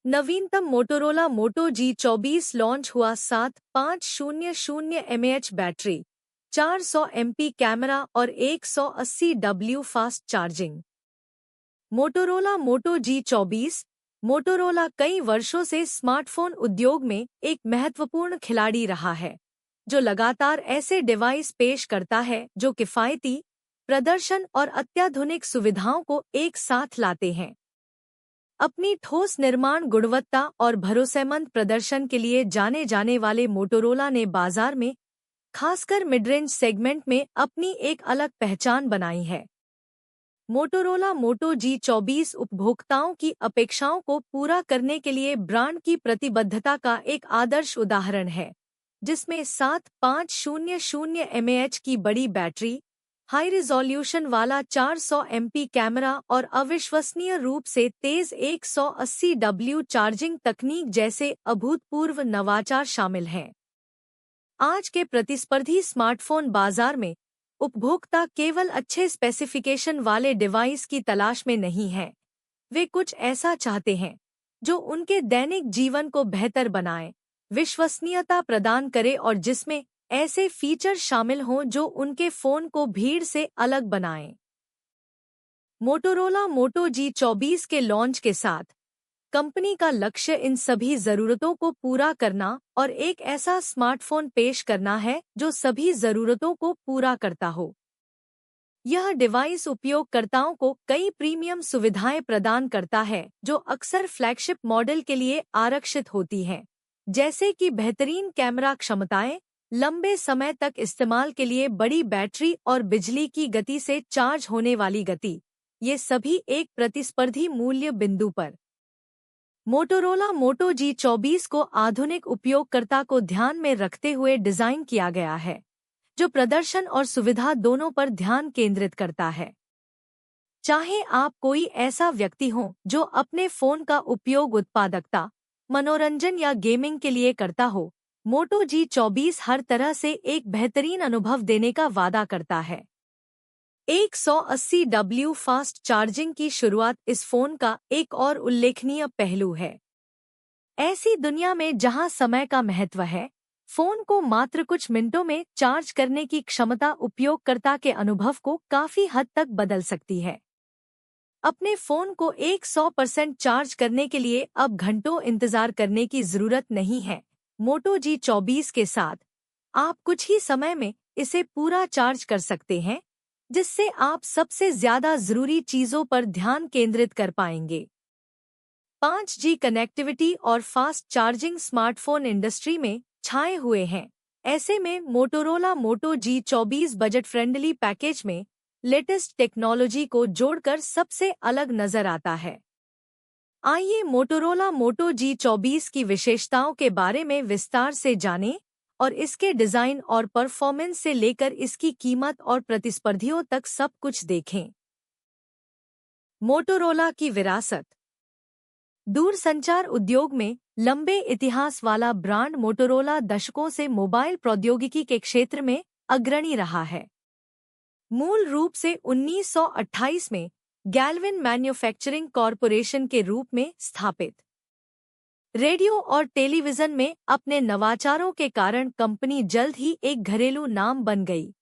नवीनतम मोटोरोला मोटो G24 launch हुआ। 7500 mAh battery, 400 MP camera और 180 W फास्ट चार्जिंग। मोटोरोला मोटो G24। Motorola कई वर्षों से स्मार्टफोन उद्योग में एक महत्वपूर्ण खिलाड़ी रहा है, जो लगातार ऐसे डिवाइस पेश करता है जो किफ़ायती प्रदर्शन और अत्याधुनिक सुविधाओं को एक साथ लाते हैं। अपनी ठोस निर्माण गुणवत्ता और भरोसेमंद प्रदर्शन के लिए जाने जाने वाले मोटोरोला ने बाजार में, खासकर मिड रेंज सेगमेंट में, अपनी एक अलग पहचान बनाई है। मोटोरोला मोटो G24 उपभोक्ताओं की अपेक्षाओं को पूरा करने के लिए ब्रांड की प्रतिबद्धता का एक आदर्श उदाहरण है, जिसमें 7500 mAh की बड़ी बैटरी, हाई रिजोल्यूशन वाला 400 MP कैमरा और अविश्वसनीय रूप से तेज 180 W चार्जिंग तकनीक जैसे अभूतपूर्व नवाचार शामिल हैं। आज के प्रतिस्पर्धी स्मार्टफोन बाजार में उपभोक्ता केवल अच्छे स्पेसिफिकेशन वाले डिवाइस की तलाश में नहीं हैं। वे कुछ ऐसा चाहते हैं जो उनके दैनिक जीवन को बेहतर बनाए, विश्वसनीयता प्रदान करे और जिसमें ऐसे फीचर शामिल हों जो उनके फ़ोन को भीड़ से अलग बनाएं। मोटोरोला मोटो G24 के लॉन्च के साथ कंपनी का लक्ष्य इन सभी ज़रूरतों को पूरा करना और एक ऐसा स्मार्टफोन पेश करना है जो सभी ज़रूरतों को पूरा करता हो। यह डिवाइस उपयोगकर्ताओं को कई प्रीमियम सुविधाएं प्रदान करता है जो अक्सर फ्लैगशिप मॉडल के लिए आरक्षित होती हैं, जैसे कि बेहतरीन कैमरा क्षमताएं, लंबे समय तक इस्तेमाल के लिए बड़ी बैटरी और बिजली की गति से चार्ज होने वाली गति। ये सभी एक प्रतिस्पर्धी मूल्य बिंदु पर मोटोरोला मोटो G24 को आधुनिक उपयोगकर्ता को ध्यान में रखते हुए डिज़ाइन किया गया है, जो प्रदर्शन और सुविधा दोनों पर ध्यान केंद्रित करता है। चाहे आप कोई ऐसा व्यक्ति हो जो अपने फ़ोन का उपयोग उत्पादकता, मनोरंजन या गेमिंग के लिए करता हो, मोटो G24 हर तरह से एक बेहतरीन अनुभव देने का वादा करता है। 180 W फास्ट चार्जिंग की शुरुआत इस फ़ोन का एक और उल्लेखनीय पहलू है। ऐसी दुनिया में जहां समय का महत्व है, फ़ोन को मात्र कुछ मिनटों में चार्ज करने की क्षमता उपयोगकर्ता के अनुभव को काफ़ी हद तक बदल सकती है। अपने फ़ोन को 100% चार्ज करने के लिए अब घंटों इंतज़ार करने की ज़रूरत नहीं है। मोटो G24 के साथ आप कुछ ही समय में इसे पूरा चार्ज कर सकते हैं, जिससे आप सबसे ज़्यादा ज़रूरी चीज़ों पर ध्यान केंद्रित कर पाएंगे। 5G कनेक्टिविटी और फास्ट चार्जिंग स्मार्टफोन इंडस्ट्री में छाए हुए हैं। ऐसे में मोटोरोला मोटो G24 बजट फ्रेंडली पैकेज में लेटेस्ट टेक्नोलॉजी को जोड़कर सबसे अलग नजर आता है। आइए मोटोरोला मोटो G24 की विशेषताओं के बारे में विस्तार से जानें और इसके डिज़ाइन और परफॉर्मेंस से लेकर इसकी कीमत और प्रतिस्पर्धियों तक सब कुछ देखें। मोटोरोला की विरासत। दूरसंचार उद्योग में लंबे इतिहास वाला ब्रांड मोटोरोला दशकों से मोबाइल प्रौद्योगिकी के क्षेत्र में अग्रणी रहा है। मूल रूप से 1928 में गैल्विन मैन्युफैक्चरिंग कॉरपोरेशन के रूप में स्थापित, रेडियो और टेलीविज़न में अपने नवाचारों के कारण कंपनी जल्द ही एक घरेलू नाम बन गई।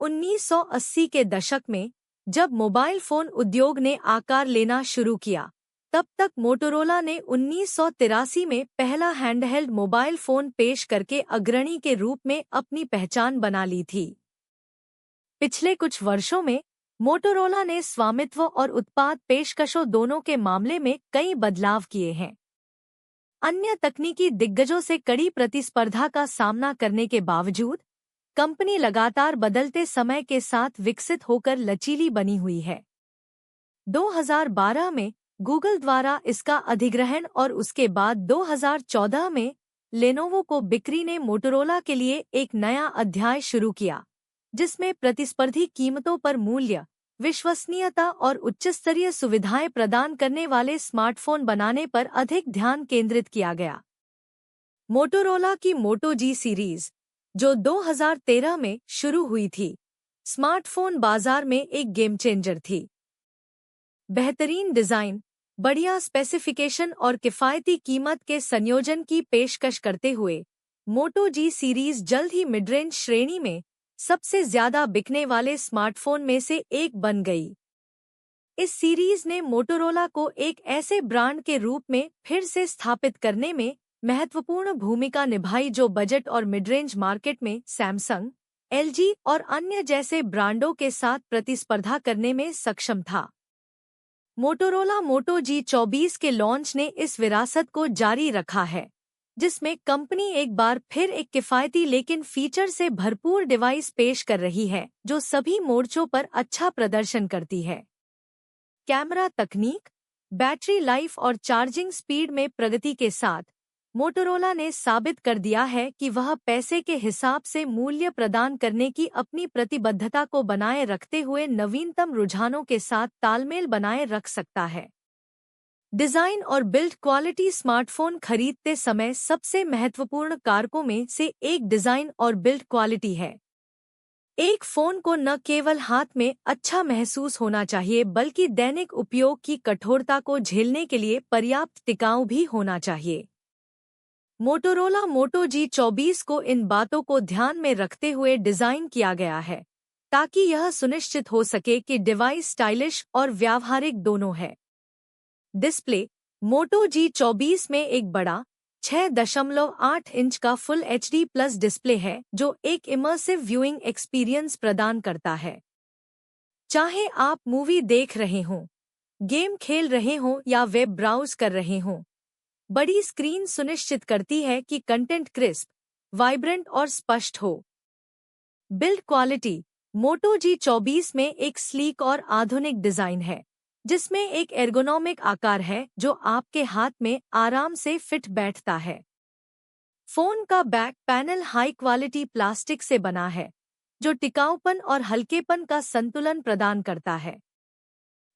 1980 के दशक में जब मोबाइल फ़ोन उद्योग ने आकार लेना शुरू किया, तब तक मोटोरोला ने 1983 में पहला हैंडहेल्ड मोबाइल फ़ोन पेश करके अग्रणी के रूप में अपनी पहचान बना ली थी। पिछले कुछ वर्षों में मोटोरोला ने स्वामित्व और उत्पाद पेशकशों दोनों के मामले में कई बदलाव किए हैं। अन्य तकनीकी दिग्गजों से कड़ी प्रतिस्पर्धा का सामना करने के बावजूद कंपनी लगातार बदलते समय के साथ विकसित होकर लचीली बनी हुई है। 2012 में गूगल द्वारा इसका अधिग्रहण और उसके बाद 2014 में लेनोवो को बिक्री ने मोटोरोला के लिए एक नया अध्याय शुरू किया, जिसमें प्रतिस्पर्धी कीमतों पर मूल्य, विश्वसनीयता और उच्चस्तरीय सुविधाएं प्रदान करने वाले स्मार्टफोन बनाने पर अधिक ध्यान केंद्रित किया गया। मोटोरोला की मोटो जी सीरीज, जो 2013 में शुरू हुई थी, स्मार्टफोन बाजार में एक गेम चेंजर थी। बेहतरीन डिज़ाइन, बढ़िया स्पेसिफिकेशन और किफ़ायती कीमत के संयोजन की पेशकश करते हुए मोटो जी सीरीज जल्द ही मिड रेंज श्रेणी में सबसे ज्यादा बिकने वाले स्मार्टफोन में से एक बन गई। इस सीरीज ने मोटोरोला को एक ऐसे ब्रांड के रूप में फिर से स्थापित करने में महत्वपूर्ण भूमिका निभाई जो बजट और मिड रेंज मार्केट में सैमसंग, एलजी और अन्य जैसे ब्रांडों के साथ प्रतिस्पर्धा करने में सक्षम था। मोटोरोला मोटो G24 के लॉन्च ने इस विरासत को जारी रखा है, जिसमें कंपनी एक बार फिर एक किफ़ायती लेकिन फीचर से भरपूर डिवाइस पेश कर रही है जो सभी मोर्चों पर अच्छा प्रदर्शन करती है। कैमरा तकनीक, बैटरी लाइफ और चार्जिंग स्पीड में प्रगति के साथ मोटोरोला ने साबित कर दिया है कि वह पैसे के हिसाब से मूल्य प्रदान करने की अपनी प्रतिबद्धता को बनाए रखते हुए नवीनतम रुझानों के साथ तालमेल बनाए रख सकता है। डिज़ाइन और बिल्ड क्वालिटी स्मार्टफोन खरीदते समय सबसे महत्वपूर्ण कारकों में से एक डिज़ाइन और बिल्ड क्वालिटी है। एक फ़ोन को न केवल हाथ में अच्छा महसूस होना चाहिए बल्कि दैनिक उपयोग की कठोरता को झेलने के लिए पर्याप्त टिकाऊ भी होना चाहिए। मोटोरोला मोटो G24 को इन बातों को ध्यान में रखते हुए डिज़ाइन किया गया है ताकि यह सुनिश्चित हो सके कि डिवाइस स्टाइलिश और व्यावहारिक दोनों है। डिस्प्ले, मोटो G24 में एक बड़ा 6.8 इंच का फुल HD प्लस डिस्प्ले है जो एक इमर्सिव व्यूइंग एक्सपीरियंस प्रदान करता है। चाहे आप मूवी देख रहे हों, गेम खेल रहे हों या वेब ब्राउज कर रहे हों, बड़ी स्क्रीन सुनिश्चित करती है कि कंटेंट क्रिस्प, वाइब्रेंट और स्पष्ट हो। बिल्ड क्वालिटी, मोटो G24 में एक स्लीक और आधुनिक डिज़ाइन है जिसमें एक एर्गोनॉमिक आकार है जो आपके हाथ में आराम से फिट बैठता है। फोन का back panel high quality plastic से बना है जो टिकाऊपन और हल्केपन का संतुलन प्रदान करता है।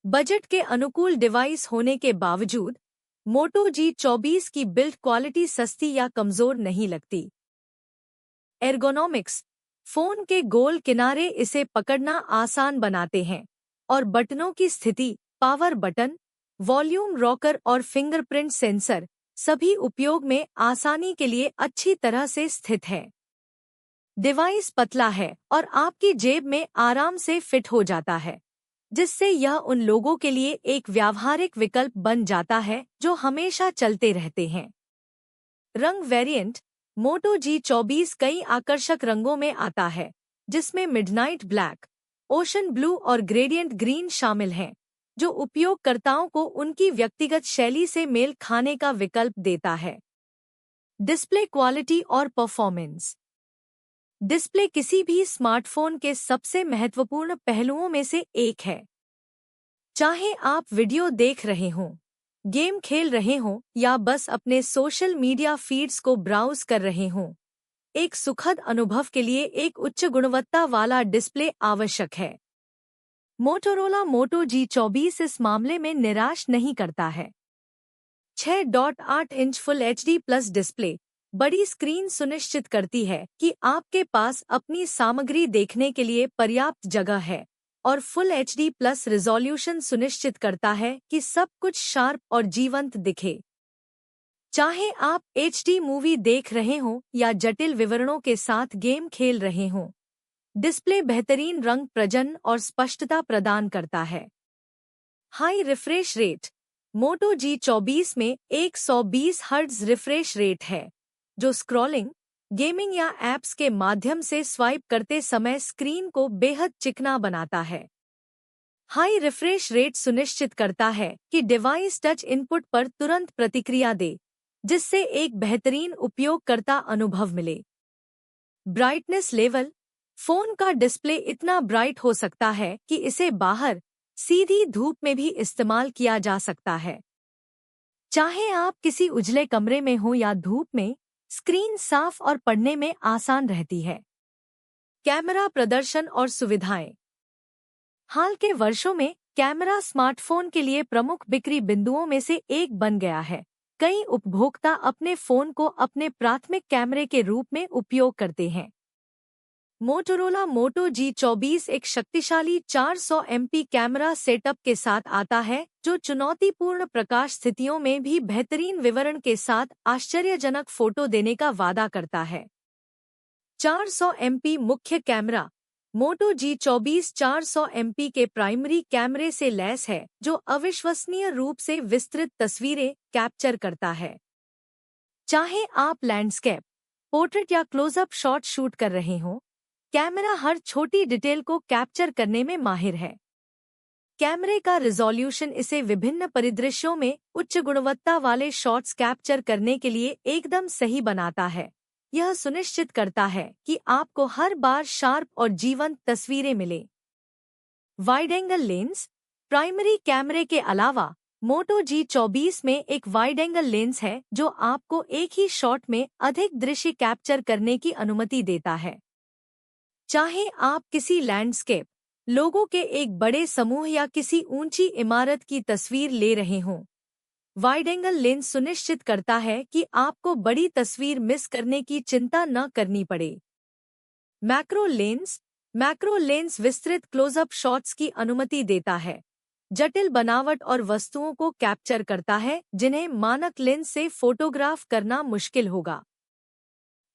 बजट के अनुकूल डिवाइस होने के बावजूद मोटो G24 की बिल्ड क्वालिटी सस्ती या कमजोर नहीं लगती। एर्गोनॉमिक्स, फोन के गोल किनारे इसे पकड़ना आसान बनाते हैं और बटनों की स्थिति, पावर बटन, वॉल्यूम रॉकर और फिंगरप्रिंट सेंसर सभी उपयोग में आसानी के लिए अच्छी तरह से स्थित है। डिवाइस पतला है और आपकी जेब में आराम से फिट हो जाता है, जिससे यह उन लोगों के लिए एक व्यावहारिक विकल्प बन जाता है जो हमेशा चलते रहते हैं। रंग वेरिएंट, मोटो G24 कई आकर्षक रंगों में आता है जिसमें मिडनाइट ब्लैक, ओशन ब्लू और ग्रेडियंट ग्रीन शामिल हैं, जो उपयोगकर्ताओं को उनकी व्यक्तिगत शैली से मेल खाने का विकल्प देता है। डिस्प्ले क्वालिटी और परफॉर्मेंस, डिस्प्ले किसी भी स्मार्टफोन के सबसे महत्वपूर्ण पहलुओं में से एक है। चाहे आप वीडियो देख रहे हों, गेम खेल रहे हों या बस अपने सोशल मीडिया फीड्स को ब्राउज कर रहे हों, एक सुखद अनुभव के लिए एक उच्च गुणवत्ता वाला डिस्प्ले आवश्यक है। मोटोरोला मोटो G24 इस मामले में निराश नहीं करता है। 6.8 inch full HD plus display बड़ी स्क्रीन सुनिश्चित करती है कि आपके पास अपनी सामग्री देखने के लिए पर्याप्त जगह है और फुल HD प्लस रिजोल्यूशन सुनिश्चित करता है कि सब कुछ शार्प और जीवंत दिखे। चाहे आप HD मूवी देख रहे हों या जटिल विवरणों के साथ गेम खेल रहे हों, डिस्प्ले बेहतरीन रंग प्रजनन और स्पष्टता प्रदान करता है। हाई रिफ्रेश रेट, मोटो G24 में 120 हर्ट्ज रिफ्रेश रेट है जो स्क्रॉलिंग, गेमिंग या ऐप्स के माध्यम से स्वाइप करते समय स्क्रीन को बेहद चिकना बनाता है। हाई रिफ्रेश रेट सुनिश्चित करता है कि डिवाइस टच इनपुट पर तुरंत प्रतिक्रिया दे, जिससे एक बेहतरीन उपयोगकर्ता अनुभव मिले। ब्राइटनेस लेवल, फोन का डिस्प्ले इतना ब्राइट हो सकता है कि इसे बाहर सीधी धूप में भी इस्तेमाल किया जा सकता है। चाहे आप किसी उजले कमरे में हो या धूप में, स्क्रीन साफ और पढ़ने में आसान रहती है। कैमरा प्रदर्शन और सुविधाएं, हाल के वर्षों में कैमरा स्मार्टफोन के लिए प्रमुख बिक्री बिंदुओं में से एक बन गया है। कई उपभोक्ता अपने फोन को अपने प्राथमिक कैमरे के रूप में उपयोग करते हैं। मोटोरोला मोटो G24 एक शक्तिशाली 400 MP कैमरा सेटअप के साथ आता है जो चुनौतीपूर्ण प्रकाश स्थितियों में भी बेहतरीन विवरण के साथ आश्चर्यजनक फोटो देने का वादा करता है। 400 MP मुख्य कैमरा। मोटो G24 400 MP के प्राइमरी कैमरे से लैस है जो अविश्वसनीय रूप से विस्तृत तस्वीरें कैप्चर करता है। चाहे आप लैंडस्केप, पोर्ट्रेट या क्लोजअप शॉट शूट कर रहे हों, कैमरा हर छोटी डिटेल को कैप्चर करने में माहिर है। कैमरे का रिजोल्यूशन इसे विभिन्न परिदृश्यों में उच्च गुणवत्ता वाले शॉट्स कैप्चर करने के लिए एकदम सही बनाता है। यह सुनिश्चित करता है कि आपको हर बार शार्प और जीवंत तस्वीरें मिलें। Wide angle lens. प्राइमरी कैमरे के अलावा मोटो G24 में एक वाइड एंगल लेंस है जो आपको एक ही शॉट में अधिक दृश्य कैप्चर करने की अनुमति देता है। चाहे आप किसी लैंडस्केप, लोगों के एक बड़े समूह या किसी ऊंची इमारत की तस्वीर ले रहे हों, वाइड एंगल लेंस सुनिश्चित करता है कि आपको बड़ी तस्वीर मिस करने की चिंता न करनी पड़े। Macro lens. मैक्रो लेंस विस्तृत क्लोजअप शॉट्स की अनुमति देता है, जटिल बनावट और वस्तुओं को कैप्चर करता है जिन्हें मानक लेंस से फोटोग्राफ करना मुश्किल होगा।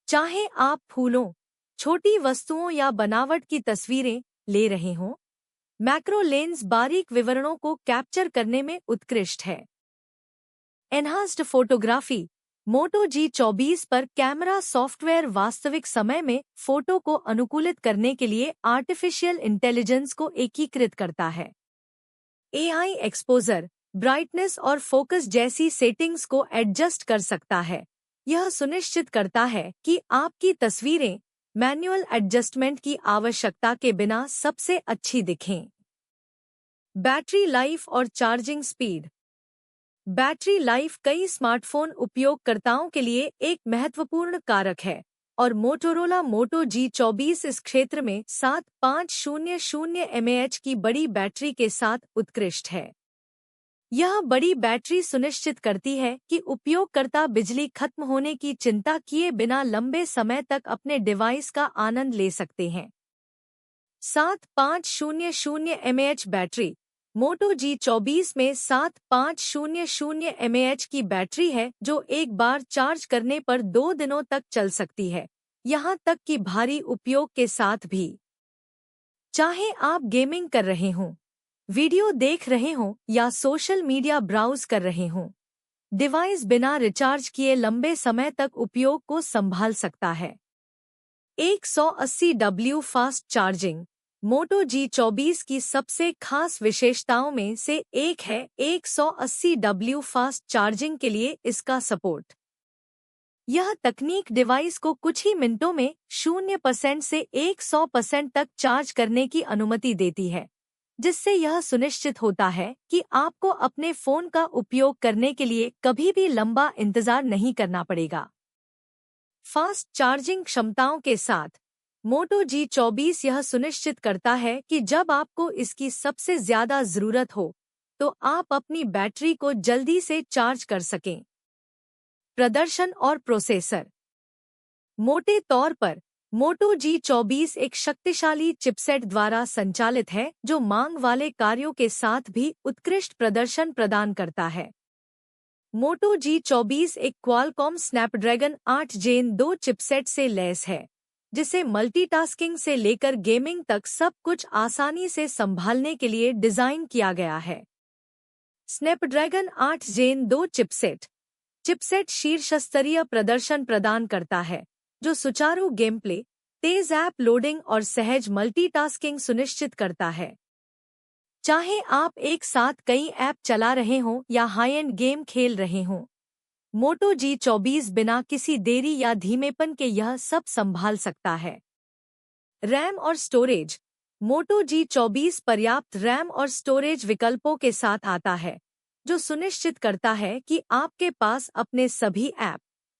चाहे आप फूलों, छोटी वस्तुओं या बनावट की तस्वीरें ले रहे हों, मैक्रो लेंस बारीक विवरणों को कैप्चर करने में उत्कृष्ट है। Enhanced photography. मोटो G24 पर कैमरा सॉफ्टवेयर वास्तविक समय में फोटो को अनुकूलित करने के लिए आर्टिफिशियल इंटेलिजेंस को एकीकृत करता है। AI एक्सपोजर, ब्राइटनेस और फोकस जैसी सेटिंग्स को एडजस्ट कर सकता है। यह सुनिश्चित करता है कि आपकी तस्वीरें मैनुअल एडजस्टमेंट की आवश्यकता के बिना सबसे अच्छी दिखें। बैटरी लाइफ और चार्जिंग स्पीड। बैटरी लाइफ कई स्मार्टफोन उपयोगकर्ताओं के लिए एक महत्वपूर्ण कारक है और मोटोरोला मोटो G24 इस क्षेत्र में 7500 mAh की बड़ी बैटरी के साथ उत्कृष्ट है। यह बड़ी बैटरी सुनिश्चित करती है कि उपयोगकर्ता बिजली खत्म होने की चिंता किए बिना लंबे समय तक अपने डिवाइस का आनंद ले सकते हैं। 7500 mAh बैटरी। मोटो G24 में 7500 mAh की बैटरी है जो एक बार चार्ज करने पर 2 दिनों तक चल सकती है, यहाँ तक कि भारी उपयोग के साथ भी। चाहे आप गेमिंग कर रहे हों, वीडियो देख रहे हों या सोशल मीडिया ब्राउज कर रहे हों, डिवाइस बिना रिचार्ज किए लंबे समय तक उपयोग को संभाल सकता है। 180W fast charging. मोटो G24 की सबसे खास विशेषताओं में से एक है 180W फास्ट चार्जिंग के लिए इसका सपोर्ट। यह तकनीक डिवाइस को कुछ ही मिनटों में 0% से 100% तक चार्ज करने की अनुमति देती है, जिससे यह सुनिश्चित होता है कि आपको अपने फोन का उपयोग करने के लिए कभी भी लंबा इंतजार नहीं करना पड़ेगा। फास्ट चार्जिंग क्षमताओं के साथ मोटो G24 यह सुनिश्चित करता है कि जब आपको इसकी सबसे ज्यादा जरूरत हो तो आप अपनी बैटरी को जल्दी से चार्ज कर सकें। प्रदर्शन और प्रोसेसर। मोटे तौर पर मोटो G24 एक शक्तिशाली चिपसेट द्वारा संचालित है जो मांग वाले कार्यों के साथ भी उत्कृष्ट प्रदर्शन प्रदान करता है। मोटो G24 एक क्वालकॉम स्नैपड्रैगन 8 Gen 2 चिपसेट से लैस है, जिसे मल्टीटास्किंग से लेकर गेमिंग तक सब कुछ आसानी से संभालने के लिए डिजाइन किया गया है। स्नैपड्रैगन 8 Gen 2 चिपसेट शीर्षस्तरीय प्रदर्शन प्रदान करता है, जो सुचारू गेमप्ले, तेज ऐप लोडिंग और सहज मल्टीटास्किंग सुनिश्चित करता है। चाहे आप एक साथ कई ऐप चला रहे हों या हाई एंड गेम खेल रहे हों, मोटो G24 बिना किसी देरी या धीमेपन के यह सब संभाल सकता है। रैम और स्टोरेज। मोटो G24 पर्याप्त रैम और स्टोरेज विकल्पों के साथ आता है, जो सुनिश्चित करता है कि आपके पास अपने सभी ऐप,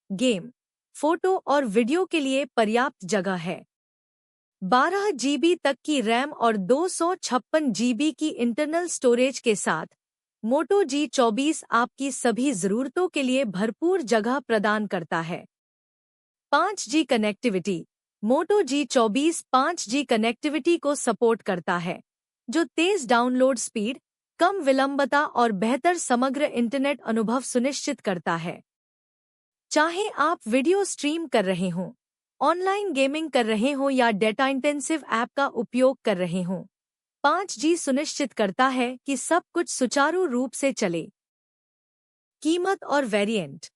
गेम, फोटो और वीडियो के लिए पर्याप्त जगह है। 12 GB तक की रैम और 256 GB की इंटरनल स्टोरेज के साथ मोटो G24 आपकी सभी ज़रूरतों के लिए भरपूर जगह प्रदान करता है। 5G connectivity. Moto G24 5G connectivity को सपोर्ट करता है, जो तेज डाउनलोड स्पीड, कम विलंबता और बेहतर समग्र इंटरनेट अनुभव सुनिश्चित करता है। चाहे आप वीडियो स्ट्रीम कर रहे हों, ऑनलाइन गेमिंग कर रहे हों या डेटा इंटेंसिव ऐप का उपयोग कर रहे हों, 5G सुनिश्चित करता है कि सब कुछ सुचारू रूप से चले। कीमत और वेरिएंट।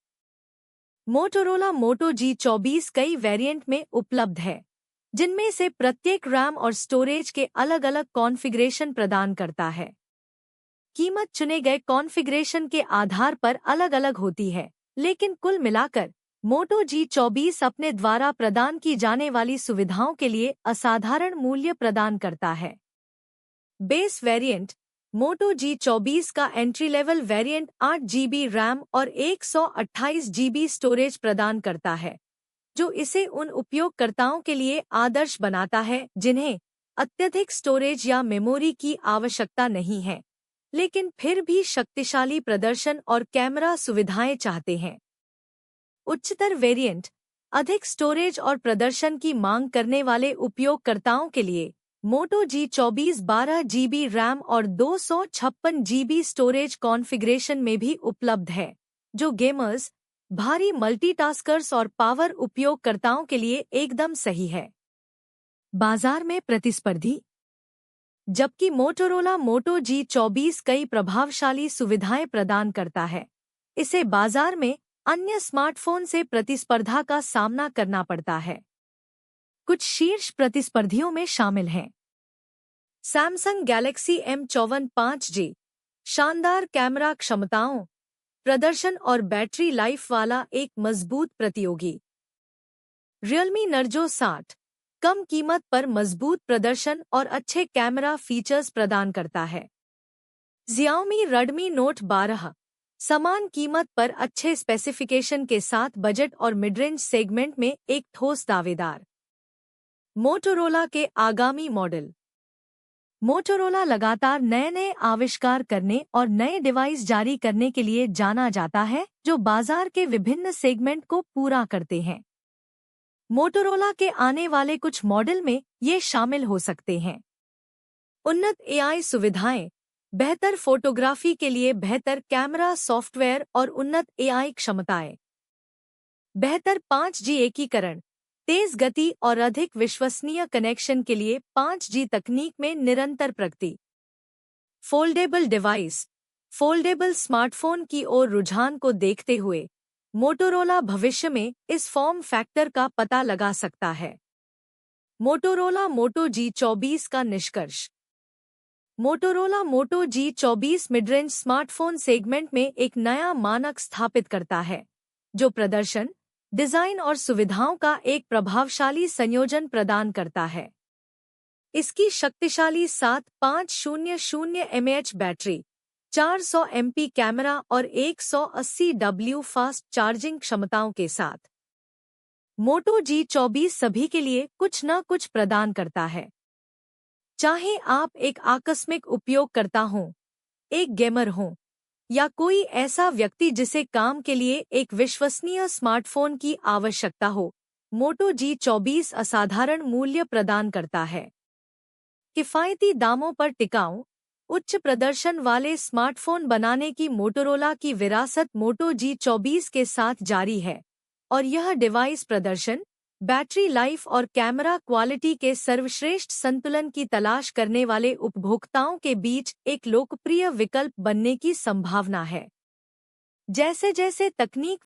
मोटोरोला मोटो G24 कई वेरिएंट में उपलब्ध है, जिनमें से प्रत्येक रैम और स्टोरेज के अलग-अलग कॉन्फ़िगरेशन प्रदान करता है। कीमत चुने गए कॉन्फ़िगरेशन के आधार पर अलग-अलग होती है, लेकिन कुल मिलाकर मोटो G24 अपने द्वारा प्रदान की जाने वाली सुविधाओं के लिए असाधारण मूल्य प्रदान करता है। Base variant. मोटो G24 का entry level variant 8 GB RAM और 128 GB स्टोरेज प्रदान करता है, जो इसे उन उपयोगकर्ताओं के लिए आदर्श बनाता है जिन्हें अत्यधिक स्टोरेज या मेमोरी की आवश्यकता नहीं है, लेकिन फिर भी शक्तिशाली प्रदर्शन और कैमरा सुविधाएं चाहते हैं। उच्चतर वेरिएंट। अधिक स्टोरेज और प्रदर्शन की मांग करने वाले उपयोगकर्ताओं के लिए मोटो G24 12 GB रैम और 256 GB स्टोरेज कॉन्फ़िगरेशन में भी उपलब्ध है, जो गेमर्स, भारी मल्टीटास्कर्स और पावर उपयोगकर्ताओं के लिए एकदम सही है। बाजार में प्रतिस्पर्धी। जबकि मोटोरोला मोटो G24 कई प्रभावशाली सुविधाएं प्रदान करता है, इसे बाजार में अन्य स्मार्टफोन से प्रतिस्पर्धा का सामना करना पड़ता है। कुछ शीर्ष प्रतिस्पर्धियों में शामिल हैं सैमसंग गैलेक्सी M54 5G, शानदार कैमरा क्षमताओं, प्रदर्शन और बैटरी लाइफ वाला एक मजबूत प्रतियोगी। रियलमी नर्जो 60, कम कीमत पर मजबूत प्रदर्शन और अच्छे कैमरा फीचर्स प्रदान करता है। Xiaomi Redmi Note 12, समान कीमत पर अच्छे स्पेसिफिकेशन के साथ बजट और मिडरेंज सेगमेंट में एक ठोस दावेदार। मोटोरोला के आगामी मॉडल। मोटोरोला लगातार नए आविष्कार करने और नए डिवाइस जारी करने के लिए जाना जाता है, जो बाजार के विभिन्न सेगमेंट को पूरा करते हैं। मोटोरोला के आने वाले कुछ मॉडल में ये शामिल हो सकते हैं उन्नत AI सुविधाएं, बेहतर फोटोग्राफी के लिए बेहतर कैमरा सॉफ्टवेयर और उन्नत AI क्षमताएं, बेहतर 5G एकीकरण, तेज गति और अधिक विश्वसनीय कनेक्शन के लिए 5G तकनीक में निरंतर प्रगति। Foldable device. फोल्डेबल स्मार्टफोन की ओर रुझान को देखते हुए मोटोरोला भविष्य में इस फॉर्म फैक्टर का पता लगा सकता है। मोटोरोला मोटो G24 का निष्कर्ष। मोटोरोला मोटो G24 मिडरेंज स्मार्टफोन सेगमेंट में एक नया मानक स्थापित करता है, जो प्रदर्शन, डिजाइन और सुविधाओं का एक प्रभावशाली संयोजन प्रदान करता है। इसकी शक्तिशाली 7500 mAh बैटरी, 400 MP कैमरा और 180 W फास्ट चार्जिंग क्षमताओं के साथ मोटो G24 सभी के लिए कुछ न कुछ प्रदान करता है। चाहे आप एक आकस्मिक उपयोगकर्ता हों, एक गेमर हों, या कोई ऐसा व्यक्ति जिसे काम के लिए एक विश्वसनीय स्मार्टफोन की आवश्यकता हो, मोटो G24 असाधारण मूल्य प्रदान करता है। किफायती दामों पर टिकाऊ, उच्च प्रदर्शन वाले स्मार्टफोन बनाने की मोटोरोला की विरासत मोटो G24 के साथ जारी है, और यह डिवाइस प्रदर्शन, बैटरी लाइफ और कैमरा क्वालिटी के सर्वश्रेष्ठ संतुलन की तलाश करने वाले उपभोक्ताओं के बीच एक लोकप्रिय विकल्प बनने की संभावना है। जैसे जैसे तकनीक